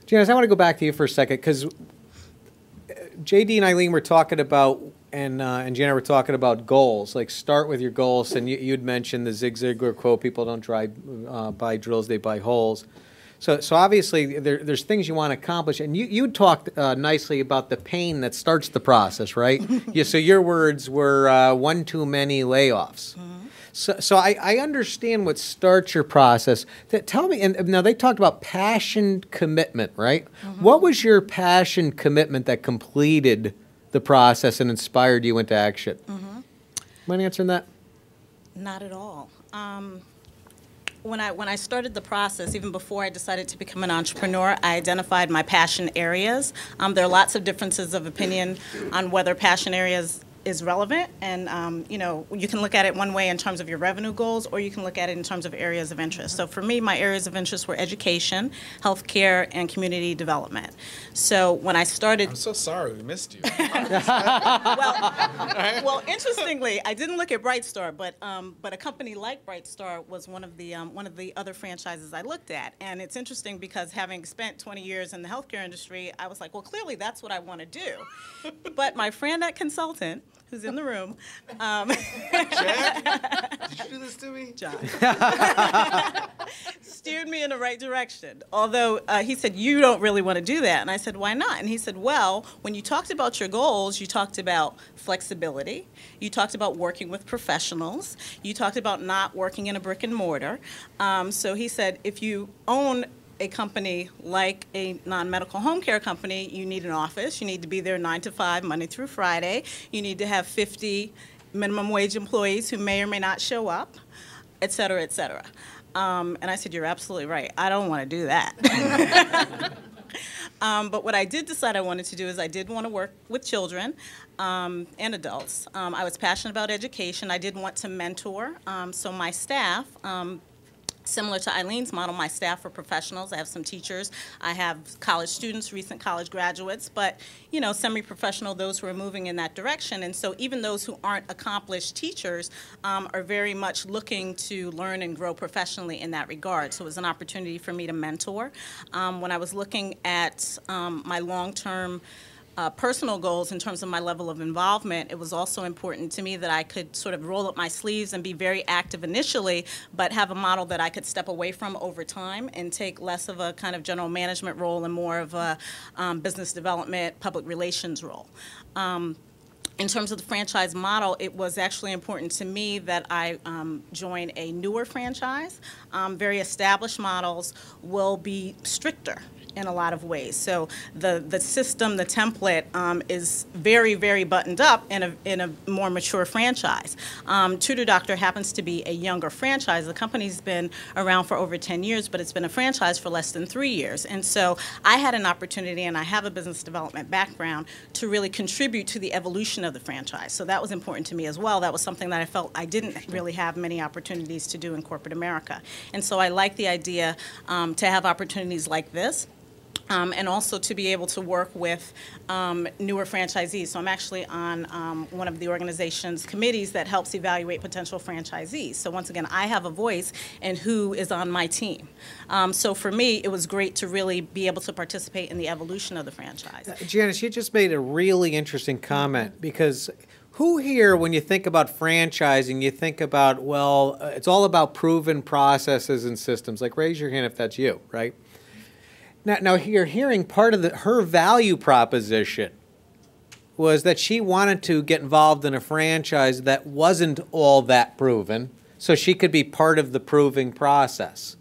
Janice, I want to go back to you for a second because JD and Eileen were talking about, and Jana were talking about goals. Like start with your goals, and you'd mentioned the Zig Ziglar quote: "People don't buy drills, they buy holes." So obviously there's things you want to accomplish, and you talked nicely about the pain that starts the process, right? Yeah. So your words were one too many layoffs. So I understand what starts your process. Tell me, and now they talked about passion commitment, right? What was your passion commitment that completed the process and inspired you into action? Mind answering that? Not at all. When I started the process, even before I decided to become an entrepreneur, I identified my passion areas. There are lots of differences of opinion on whether passion areas is relevant, and you know, you can look at it one way in terms of your revenue goals, or you can look at it in terms of areas of interest. So for me, my areas of interest were education, healthcare, and community development. So when I started, I'm so sorry we missed you. well, interestingly, I didn't look at BrightStar, but a company like BrightStar was one of the other franchises I looked at. And it's interesting because having spent 20 years in the healthcare industry, I was like, well, clearly that's what I want to do. But my FranNet consultant, who's in the room. Jack, did you do this to me? John. Steered me in the right direction. Although he said, you don't really want to do that. And I said, why not? And he said, well, when you talked about your goals, you talked about flexibility. You talked about working with professionals. You talked about not working in a brick and mortar. So he said, if you own a company like a non-medical home care company, you need an office. You need to be there 9 to 5, Monday through Friday. You need to have 50 minimum wage employees who may or may not show up, et cetera, et cetera. And I said, you're absolutely right. I don't want to do that. But what I did decide I wanted to do is I did want to work with children and adults. I was passionate about education. I did want to mentor. So my staff, similar to Eileen's model, my staff are professionals. I have some teachers. I have college students, recent college graduates, but, you know, semi-professional, those who are moving in that direction. And so even those who aren't accomplished teachers are very much looking to learn and grow professionally in that regard. So it was an opportunity for me to mentor. When I was looking at my long-term personal goals in terms of my level of involvement, it was also important to me that I could sort of roll up my sleeves and be very active initially, but have a model that I could step away from over time and take less of a kind of general management role and more of a business development, public relations role. In terms of the franchise model, it was actually important to me that I join a newer franchise. Very established models will be stricter in a lot of ways. So the system, the template is very, very buttoned up in a more mature franchise. Tutor Doctor happens to be a younger franchise. The company's been around for over 10 years, but it's been a franchise for less than 3 years. And so I had an opportunity, and I have a business development background, to really contribute to the evolution of the franchise. So that was important to me as well. That was something that I felt I didn't really have many opportunities to do in corporate America. And so I like the idea to have opportunities like this. And also to be able to work with newer franchisees. So I'm actually on one of the organization's committees that helps evaluate potential franchisees. So once again, I have a voice in who is on my team. So for me, it was great to really be able to participate in the evolution of the franchise. Janice, you just made a really interesting comment, because who here, when you think about franchising, you think about, well, it's all about proven processes and systems. Like, raise your hand if that's you, right? Now you're hearing part of her value proposition was that she wanted to get involved in a franchise that wasn't all that proven, so she could be part of the proving process.